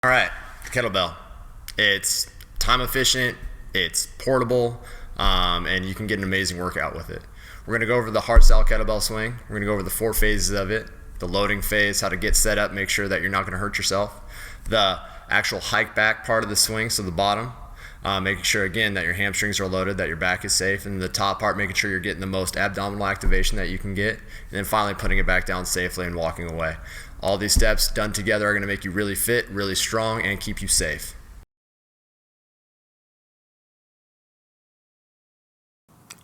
All right, the kettlebell. It's time efficient, it's portable, and you can get an amazing workout with it. We're going to go over the hardstyle kettlebell swing. We're going to go over the 4 phases of it: the loading phase, how to get set up, make sure that you're not going to hurt yourself; the actual hike back part of the swing, so the bottom, making sure again that your hamstrings are loaded, that your back is safe; and the top part, making sure you're getting the most abdominal activation that you can get; and then finally putting it back down safely and walking away. All these steps done together are going to make you really fit, really strong, and keep you safe.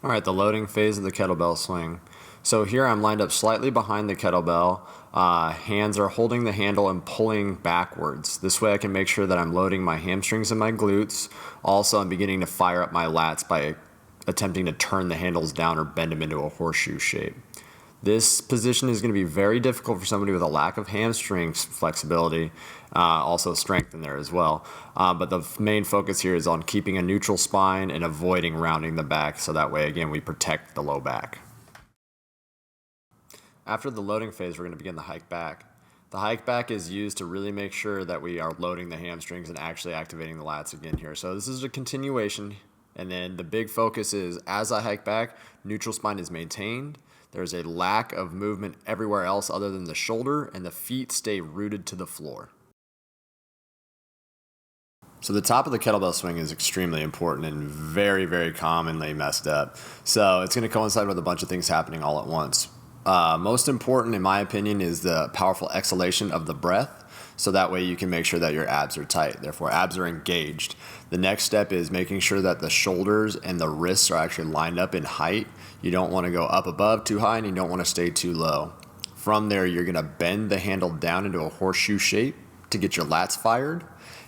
All right, the loading phase of the kettlebell swing. So here I'm lined up slightly behind the kettlebell. Hands are holding the handle and pulling backwards. This way I can make sure that I'm loading my hamstrings and my glutes. Also, I'm beginning to fire up my lats by attempting to turn the handles down or bend them into a horseshoe shape. This position is going to be very difficult for somebody with a lack of hamstring flexibility, also strength in there as well. But the main focus here is on keeping a neutral spine and avoiding rounding the back, so that way, again, we protect the low back. After the loading phase, we're going to begin the hike back. The hike back is used to really make sure that we are loading the hamstrings and actually activating the lats again here. So this is a continuation, and then the big focus is, as I hike back, neutral spine is maintained. There's a lack of movement everywhere else other than the shoulder, and the feet stay rooted to the floor. So the top of the kettlebell swing is extremely important and very, very commonly messed up. So it's going to coincide with a bunch of things happening all at once. Most important, in my opinion, is the powerful exhalation of the breath. So that way you can make sure that your abs are tight. Therefore, abs are engaged. The next step is making sure that the shoulders and the wrists are actually lined up in height. You don't want to go up above too high, and you don't want to stay too low. From there, you're going to bend the handle down into a horseshoe shape to get your lats fired.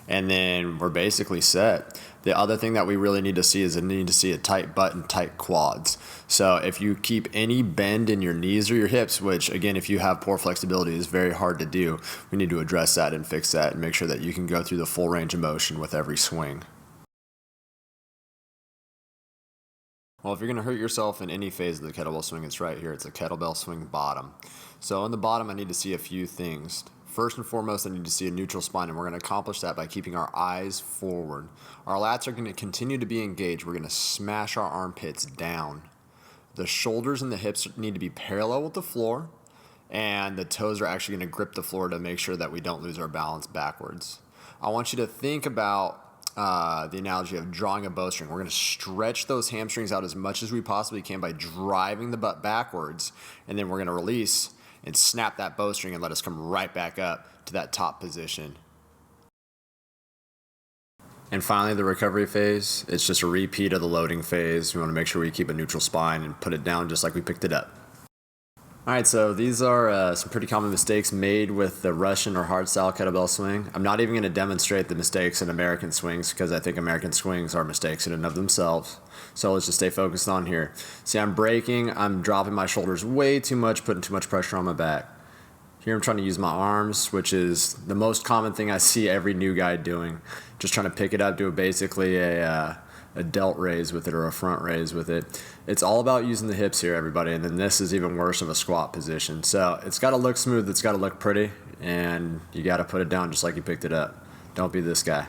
And then we're basically set. The other thing that we really need to see is a tight butt and tight quads. So if you keep any bend in your knees or your hips, which again, if you have poor flexibility, is very hard to do, we need to address that and fix that and make sure that you can go through the full range of motion with every swing. Well, if you're going to hurt yourself in any phase of the kettlebell swing, it's right here. It's a kettlebell swing bottom. So in the bottom, I need to see a few things. First and foremost, I need to see a neutral spine, and we're going to accomplish that by keeping our eyes forward. Our lats are going to continue to be engaged. We're going to smash our armpits down. The shoulders and the hips need to be parallel with the floor, and the toes are actually going to grip the floor to make sure that we don't lose our balance backwards. I want you to think about the analogy of drawing a bowstring. We're going to stretch those hamstrings out as much as we possibly can by driving the butt backwards, and then we're going to release and snap that bowstring and let us come right back up to that top position. And finally, the recovery phase. It's just a repeat of the loading phase. We want to make sure we keep a neutral spine and put it down just like we picked it up. All right, so these are some pretty common mistakes made with the Russian or hardstyle kettlebell swing. I'm not even going to demonstrate the mistakes in American swings because I think American swings are mistakes in and of themselves. So let's just stay focused on here. See, I'm braking, I'm dropping my shoulders way too much, putting too much pressure on my back. Here I'm trying to use my arms, which is the most common thing I see every new guy doing. Just trying to pick it up, do basically a delt raise with it or a front raise with it. It's all about using the hips here, everybody, and then this is even worse of a squat position. So it's got to look smooth, it's got to look pretty, and you got to put it down just like you picked it up. Don't be this guy.